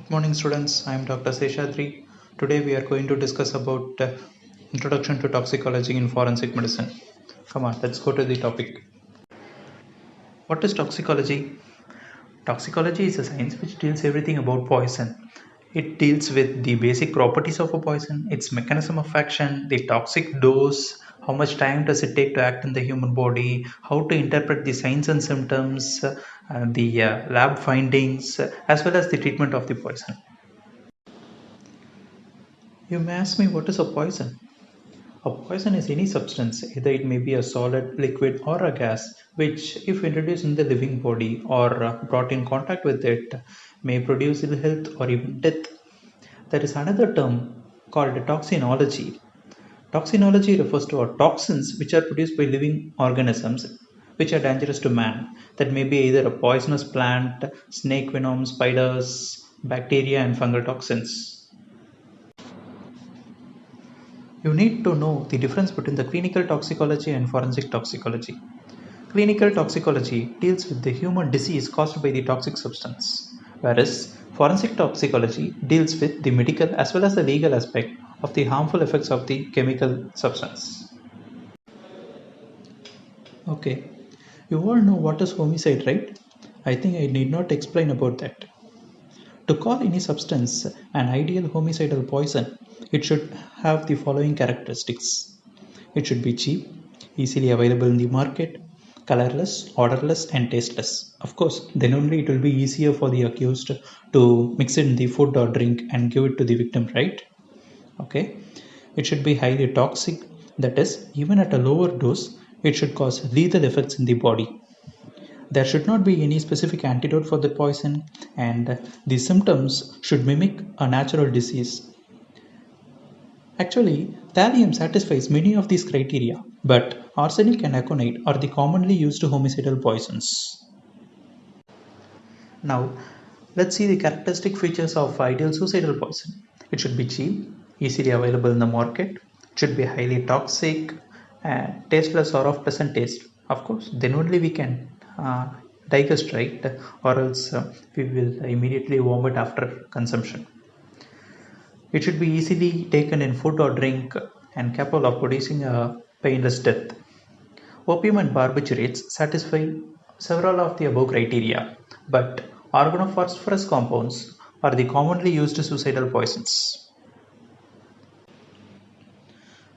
Good morning students, I am Dr. Seshadri. Today we are going to discuss about introduction to toxicology in forensic medicine. Come on, let's go to the topic. What is toxicology? Toxicology is a science which deals everything about poison. It deals with the basic properties of a poison, its mechanism of action, the toxic dose, how much time does it take to act in the human body, how to interpret the signs and symptoms, the lab findings, as well as the treatment of the poison. You may ask me, what is a poison? A poison is any substance, either it may be a solid, liquid, or a gas, which, if introduced in the living body or brought in contact with it, may produce ill health or even death. There is another term called toxinology. Toxinology refers to toxins which are produced by living organisms which are dangerous to man. That may be either a poisonous plant, snake venom, spiders, bacteria, and fungal toxins. You need to know the difference between the clinical toxicology and forensic toxicology. Clinical toxicology deals with the human disease caused by the toxic substance, whereas forensic toxicology deals with the medical as well as the legal aspect of the harmful effects of the chemical substance. Okay, you all know what is homicide, right? I think I need not explain about that. To call any substance an ideal homicidal poison, it should have the following characteristics. It should be cheap, easily available in the market, colorless, odorless, and tasteless. Of course, then only it will be easier for the accused to mix it in the food or drink and give it to the victim, right? Okay. It should be highly toxic, that is, even at a lower dose, it should cause lethal effects in the body. There should not be any specific antidote for the poison, and the symptoms should mimic a natural disease. Actually, thallium satisfies many of these criteria, but arsenic and aconite are the commonly used homicidal poisons. Now, let's see the characteristic features of ideal suicidal poison. It should be cheap, easily available in the market, it should be highly toxic, and tasteless or of pleasant taste. Of course, then only we can digest, right? Or else we will immediately vomit after consumption. It should be easily taken in food or drink and capable of producing a painless death. Opium and barbiturates satisfy several of the above criteria, but organophosphorus compounds are the commonly used suicidal poisons.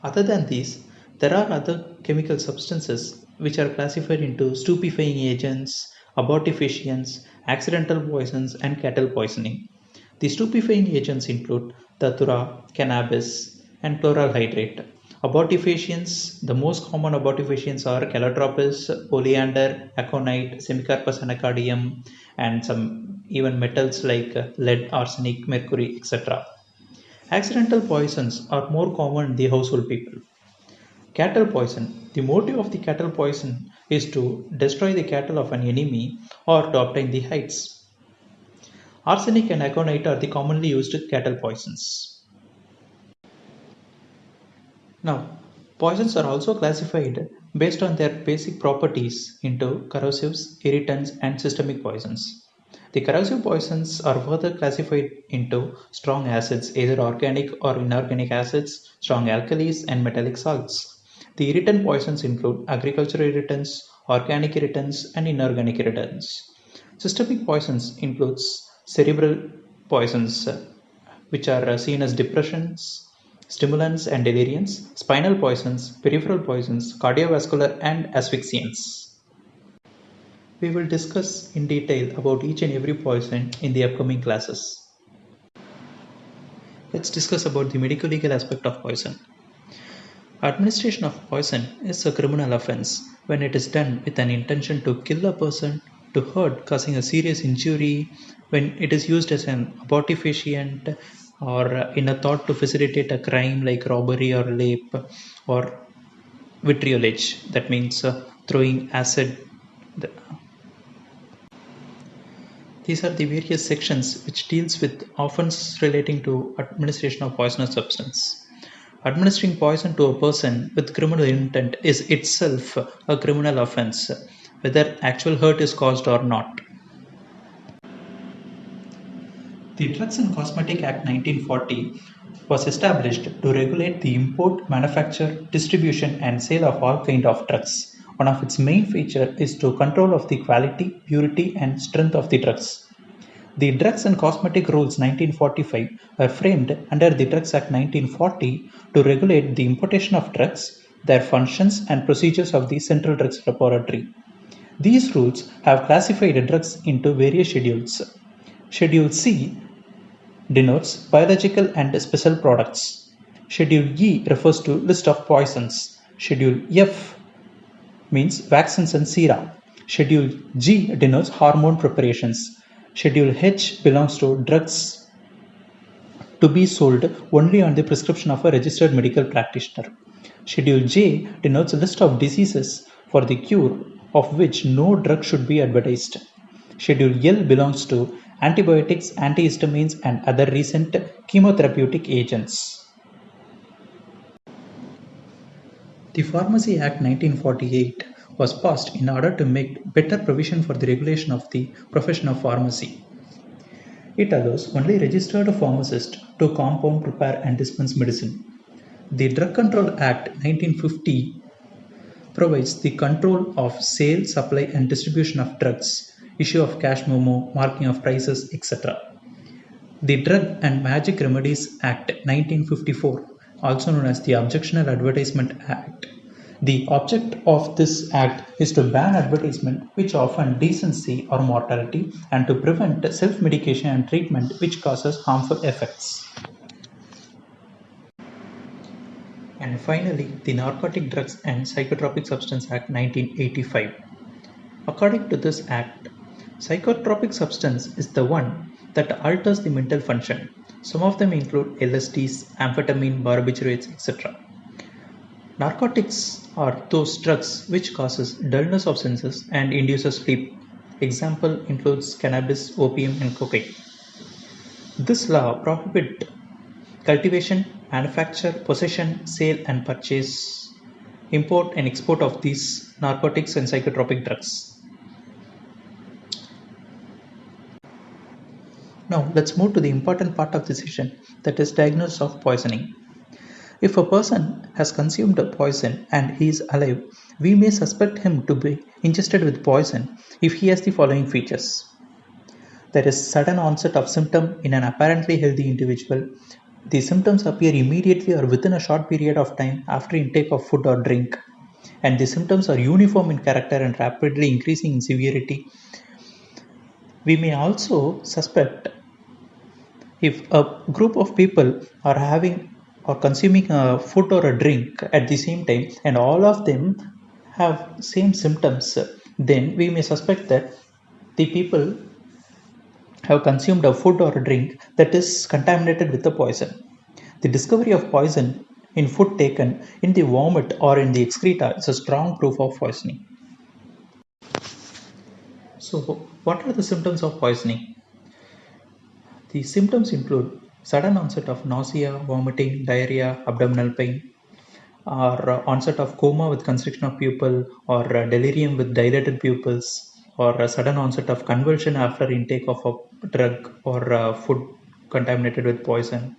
Other than these, there are other chemical substances which are classified into stupefying agents, abortifacients, accidental poisons, and cattle poisoning. The stupefying agents include datura, cannabis, and chloral hydrate. Abortifacients, the most common abortifacients are calotropis, oleander, aconite, semicarpus anacardium, and some even metals like lead, arsenic, mercury, etc. Accidental poisons are more common in the household people. Cattle poison. The motive of the cattle poison is to destroy the cattle of an enemy or to obtain the hides. Arsenic and aconite are the commonly used cattle poisons. Now, poisons are also classified based on their basic properties into corrosives, irritants, and systemic poisons. The corrosive poisons are further classified into strong acids, either organic or inorganic acids, strong alkalis, and metallic salts. The irritant poisons include agricultural irritants, organic irritants, and inorganic irritants. Systemic poisons includes cerebral poisons, which are seen as depressions, stimulants, and deliriants, spinal poisons, peripheral poisons, cardiovascular, and asphyxiants. We will discuss in detail about each and every poison in the upcoming classes. Let's discuss about the medical legal aspect of poison. Administration of poison is a criminal offense when it is done with an intention to kill a person, to hurt, causing a serious injury, when it is used as an abortifacient or in a thought to facilitate a crime like robbery or rape or vitriolage, that means throwing acid. These are the various sections which deals with offenses relating to administration of poisonous substance. Administering poison to a person with criminal intent is itself a criminal offense, whether actual hurt is caused or not. The Drugs and Cosmetic Act 1940 was established to regulate the import, manufacture, distribution and sale of all kinds of drugs. One of its main features is to control of the quality, purity and strength of the drugs. The Drugs and Cosmetic Rules 1945 were framed under the Drugs Act 1940 to regulate the importation of drugs, their functions and procedures of the Central Drugs Laboratory. These rules have classified drugs into various schedules. Schedule C denotes biological and special products. Schedule E refers to list of poisons. Schedule F means vaccines and sera. Schedule G denotes hormone preparations. Schedule H belongs to drugs to be sold only on the prescription of a registered medical practitioner. Schedule J denotes a list of diseases for the cure of which no drug should be advertised. Schedule L belongs to antibiotics, antihistamines, and other recent chemotherapeutic agents. The Pharmacy Act 1948 was passed in order to make better provision for the regulation of the profession of pharmacy. It allows only registered pharmacists to compound, prepare, and dispense medicine. The Drug Control Act 1950 provides the control of sale, supply, and distribution of drugs, issue of cash memo, marking of prices, etc. The Drug and Magic Remedies Act 1954, also known as the Objectionable Advertisement Act. The object of this act is to ban advertisement which offer decency or mortality and to prevent self-medication and treatment which causes harmful effects. And finally, the Narcotic Drugs and Psychotropic Substance Act 1985. According to this act, psychotropic substance is the one that alters the mental function. Some of them include LSDs, amphetamine, barbiturates, etc. Narcotics are those drugs which causes dullness of senses and induces sleep. Example includes cannabis, opium and cocaine. This law prohibits cultivation, manufacture, possession, sale and purchase, import and export of these narcotics and psychotropic drugs. Now let's move to the important part of the session, that is diagnosis of poisoning. If a person has consumed a poison and he is alive, we may suspect him to be ingested with poison if he has the following features. There is sudden onset of symptom in an apparently healthy individual. The symptoms appear immediately or within a short period of time after intake of food or drink, and the symptoms are uniform in character and rapidly increasing in severity. We may also suspect if a group of people are having or consuming a food or a drink at the same time and all of them have same symptoms, then we may suspect that the people have consumed a food or a drink that is contaminated with the poison. The discovery of poison in food taken in the vomit or in the excreta is a strong proof of poisoning. So, what are the symptoms of poisoning? The symptoms include sudden onset of nausea, vomiting, diarrhea, abdominal pain, or onset of coma with constriction of pupil, or delirium with dilated pupils, or a sudden onset of convulsion after intake of a drug or food contaminated with poison,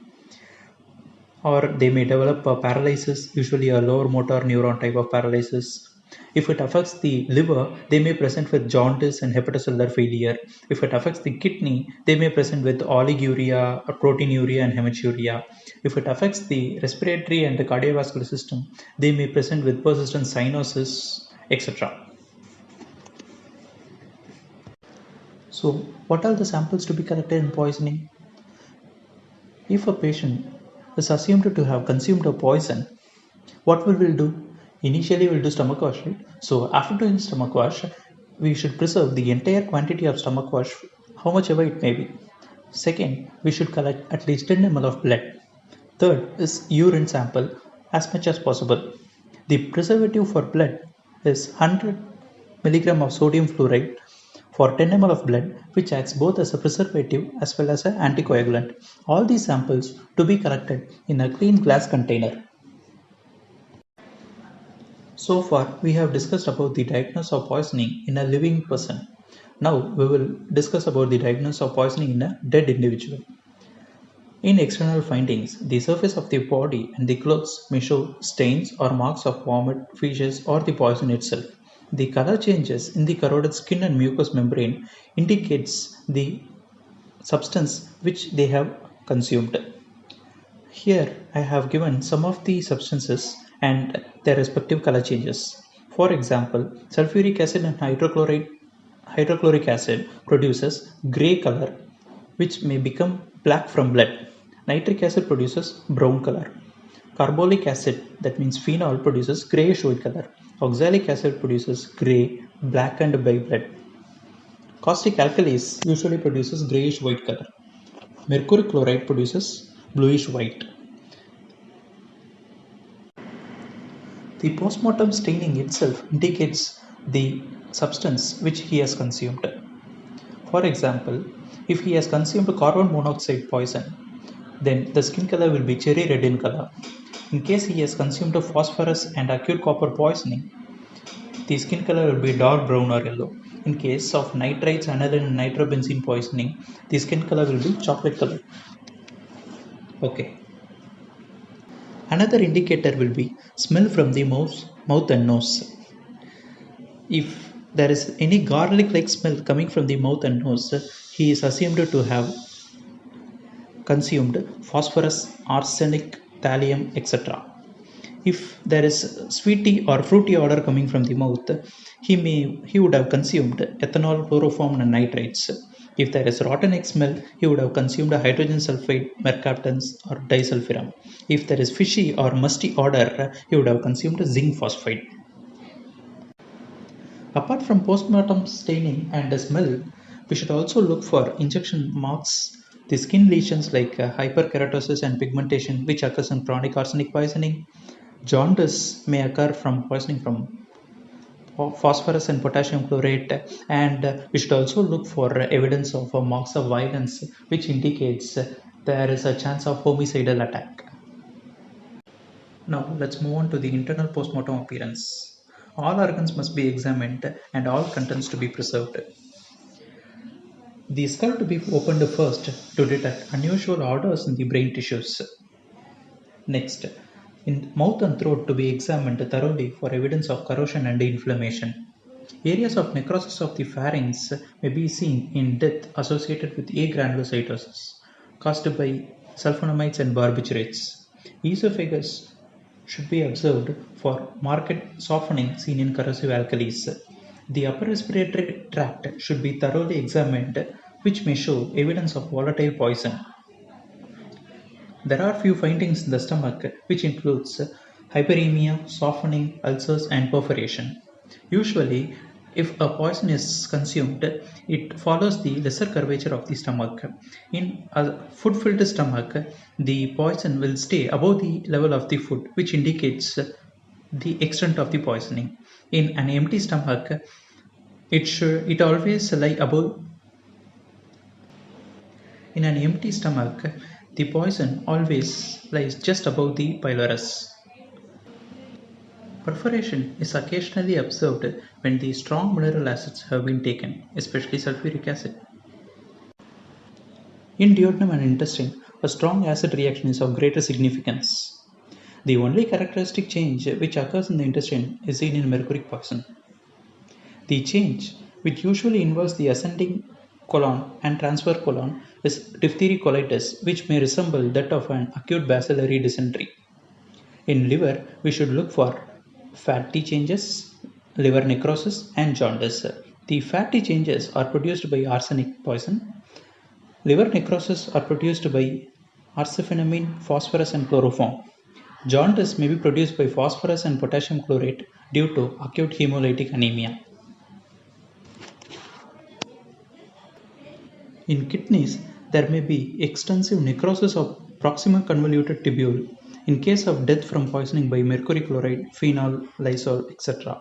or they may develop a paralysis, usually a lower motor neuron type of paralysis. If it affects the liver, they may present with jaundice and hepatocellular failure. If it affects the kidney, they may present with oliguria, proteinuria, and hematuria. If it affects the respiratory and the cardiovascular system, they may present with persistent cyanosis, etc. So, what are the samples to be collected in poisoning? If a patient is assumed to have consumed a poison, what we will do? Initially, we'll do stomach wash, right? So, after doing stomach wash, we should preserve the entire quantity of stomach wash, how much ever it may be. Second, we should collect at least 10 ml of blood. Third is urine sample as much as possible. The preservative for blood is 100 mg of sodium fluoride for 10 ml of blood, which acts both as a preservative as well as an anticoagulant. All these samples to be collected in a clean glass container. So far, we have discussed about the diagnosis of poisoning in a living person. Now we will discuss about the diagnosis of poisoning in a dead individual. In external findings, the surface of the body and the clothes may show stains or marks of vomit, feces, or the poison itself. The color changes in the corroded skin and mucous membrane indicates the substance which they have consumed. Here I have given some of the substances and their respective color changes. For example, sulfuric acid and hydrochloric acid produces gray color which may become black from blood. Nitric acid produces brown color. Carbolic acid, that means phenol, produces grayish white color. Oxalic acid produces gray, blackened by blood. Caustic alkalis usually produces grayish white color. Mercury chloride produces bluish white. The postmortem staining itself indicates the substance which he has consumed. For example, if he has consumed carbon monoxide poison, then the skin color will be cherry red in color. In case he has consumed phosphorus and acute copper poisoning, the skin color will be dark brown or yellow. In case of nitrites, aniline, and nitrobenzene poisoning, the skin color will be chocolate color. Okay. Another indicator will be smell from the mouth and nose. If there is any garlic-like smell coming from the mouth and nose, he is assumed to have consumed phosphorus, arsenic, thallium, etc. If there is sweety or fruity odor coming from the mouth, he would have consumed ethanol, chloroform, and nitrates. If there is rotten egg smell, he would have consumed hydrogen sulfide, mercaptans, or disulfiram. If there is fishy or musty odor, he would have consumed zinc phosphide. Apart from postmortem staining and the smell, we should also look for injection marks, the skin lesions like hyperkeratosis and pigmentation, which occurs in chronic arsenic poisoning. Jaundice may occur from poisoning from phosphorus and potassium chlorate, and we should also look for evidence of marks of violence, which indicates there is a chance of homicidal attack. Now let's move on to the internal postmortem appearance. All organs must be examined and all contents to be preserved. The skull to be opened first to detect unusual odors in the brain tissues. Next, in mouth and throat to be examined thoroughly for evidence of corrosion and inflammation. Areas of necrosis of the pharynx may be seen in death associated with agranulocytosis caused by sulfonamides and barbiturates. Esophagus should be observed for marked softening seen in corrosive alkalis. The upper respiratory tract should be thoroughly examined, which may show evidence of volatile poison. There are few findings in the stomach which includes hyperemia, softening, ulcers and perforation. Usually, if a poison is consumed, it follows the lesser curvature of the stomach. In a food-filled stomach, the poison will stay above the level of the food, which indicates the extent of the poisoning. In an empty stomach, it always lie above. In an empty stomach, the poison always lies just above the pylorus. Perforation is occasionally observed when the strong mineral acids have been taken, especially sulfuric acid. In duodenum and intestine, a strong acid reaction is of greater significance. The only characteristic change which occurs in the intestine is seen in mercuric poison. The change, which usually involves the ascending colon and transfer colon, is diphthery colitis, which may resemble that of an acute bacillary dysentery. In liver, we should look for fatty changes, liver necrosis, and jaundice. The fatty changes are produced by arsenic poison. Liver necrosis are produced by arsiphenamine, phosphorus, and chloroform. Jaundice may be produced by phosphorus and potassium chlorate due to acute hemolytic anemia. In kidneys, there may be extensive necrosis of proximal convoluted tubule in case of death from poisoning by mercury chloride, phenol, lysol, etc.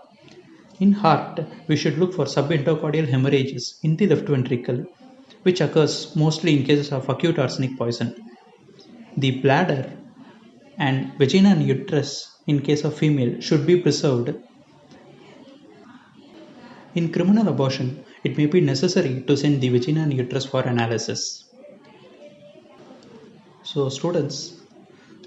In heart, we should look for subendocardial hemorrhages in the left ventricle, which occurs mostly in cases of acute arsenic poison. The bladder and vagina and uterus in case of female should be preserved. In criminal abortion, it may be necessary to send the vagina and uterus for analysis. So, students,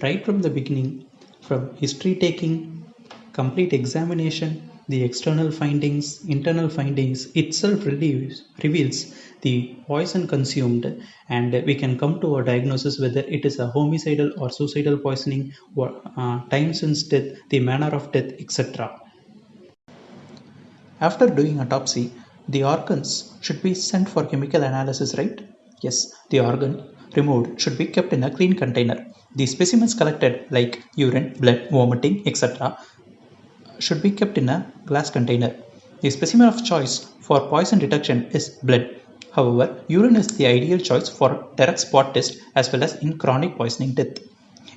right from the beginning, from history taking, complete examination, the external findings, internal findings itself reveals the poison consumed, and we can come to a diagnosis whether it is a homicidal or suicidal poisoning, or time since death, the manner of death, etc. After doing autopsy, the organs should be sent for chemical analysis, right? Yes, the organ removed should be kept in a clean container. The specimens collected, like urine, blood, vomiting, etc., should be kept in a glass container. The specimen of choice for poison detection is blood. However, urine is the ideal choice for direct spot test as well as in chronic poisoning death.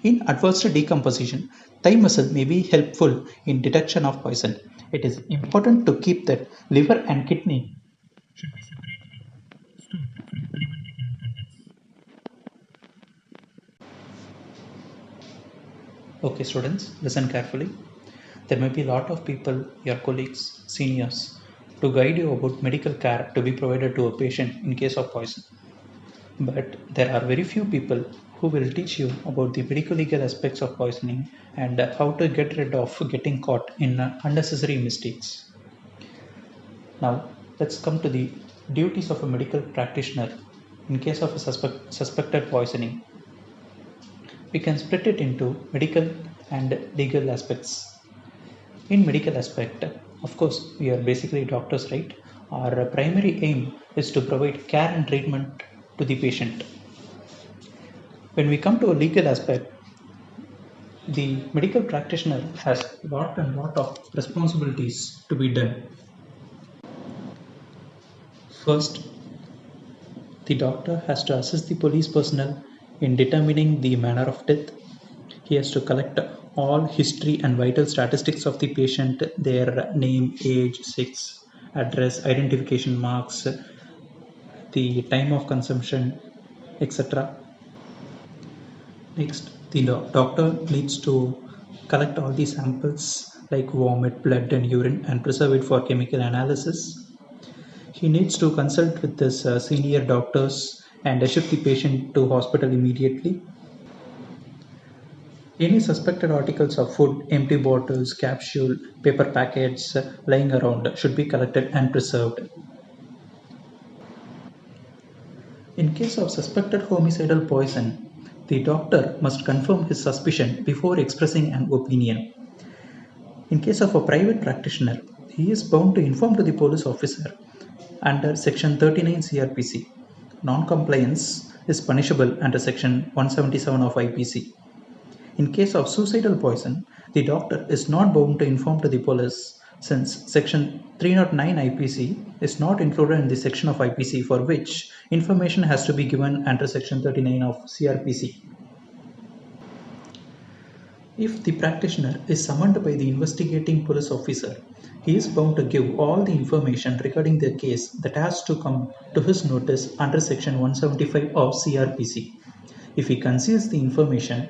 In advanced decomposition, thigh muscle may be helpful in detection of poison. It is important to keep that liver and kidney should be separately stored from alimenting contents. Okay, students, listen carefully. There may be a lot of people, your colleagues, seniors, to guide you about medical care to be provided to a patient in case of poison. But there are very few people who will teach you about the medical legal aspects of poisoning and how to get rid of getting caught in unnecessary mistakes. Now, let's come to the duties of a medical practitioner in case of a suspected poisoning. We can split it into medical and legal aspects. In medical aspect, of course, we are basically doctors, right? Our primary aim is to provide care and treatment to the patient. When we come to a legal aspect, the medical practitioner has lot of responsibilities to be done. First, the doctor has to assist the police personnel in determining the manner of death. He has to collect all history and vital statistics of the patient, their name, age, sex, address, identification marks, the time of consumption, etc. Next, the doctor needs to collect all the samples like vomit, blood, and urine and preserve it for chemical analysis. He needs to consult with his senior doctors and shift the patient to hospital immediately. Any suspected articles of food, empty bottles, capsule, paper packets lying around should be collected and preserved. In case of suspected homicidal poison, the doctor must confirm his suspicion before expressing an opinion. In case of a private practitioner, he is bound to inform to the police officer under Section 39 CRPC. Non-compliance is punishable under Section 177 of IPC. In case of suicidal poison, the doctor is not bound to inform to the police since Section 309 IPC is not included in the section of IPC for which information has to be given under Section 39 of CRPC. If the practitioner is summoned by the investigating police officer, he is bound to give all the information regarding the case that has to come to his notice under Section 175 of CRPC. If he conceals the information,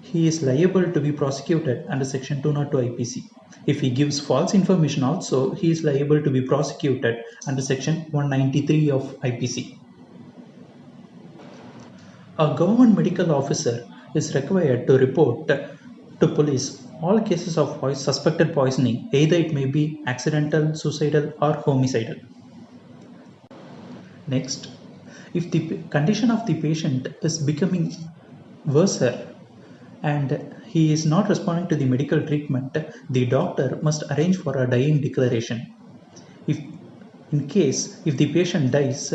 he is liable to be prosecuted under Section 202 IPC. If he gives false information also, he is liable to be prosecuted under Section 193 of IPC. A government medical officer is required to report to police all cases of suspected poisoning, either it may be accidental, suicidal, or homicidal. Next, if the condition of the patient is becoming worse and he is not responding to the medical treatment, the doctor must arrange for a dying declaration. If the patient dies,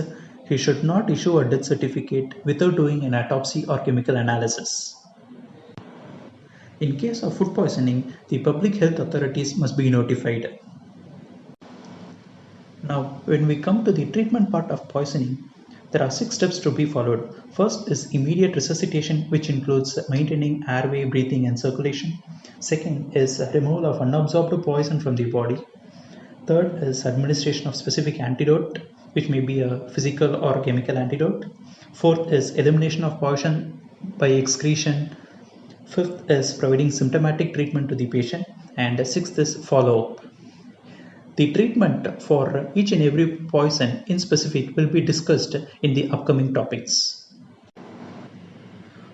he should not issue a death certificate without doing an autopsy or chemical analysis. In case of food poisoning, the public health authorities must be notified. Now, when we come to the treatment part of poisoning, there are 6 steps to be followed. First is immediate resuscitation, which includes maintaining airway, breathing, and circulation. Second is removal of unabsorbed poison from the body. Third is administration of specific antidote, which may be a physical or chemical antidote. Fourth is elimination of poison by excretion. Fifth is providing symptomatic treatment to the patient. And sixth is follow-up. The treatment for each and every poison in specific will be discussed in the upcoming topics.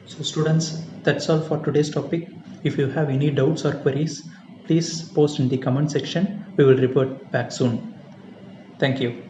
So students, that's all for today's topic. If you have any doubts or queries, please post in the comment section. We will report back soon. Thank you.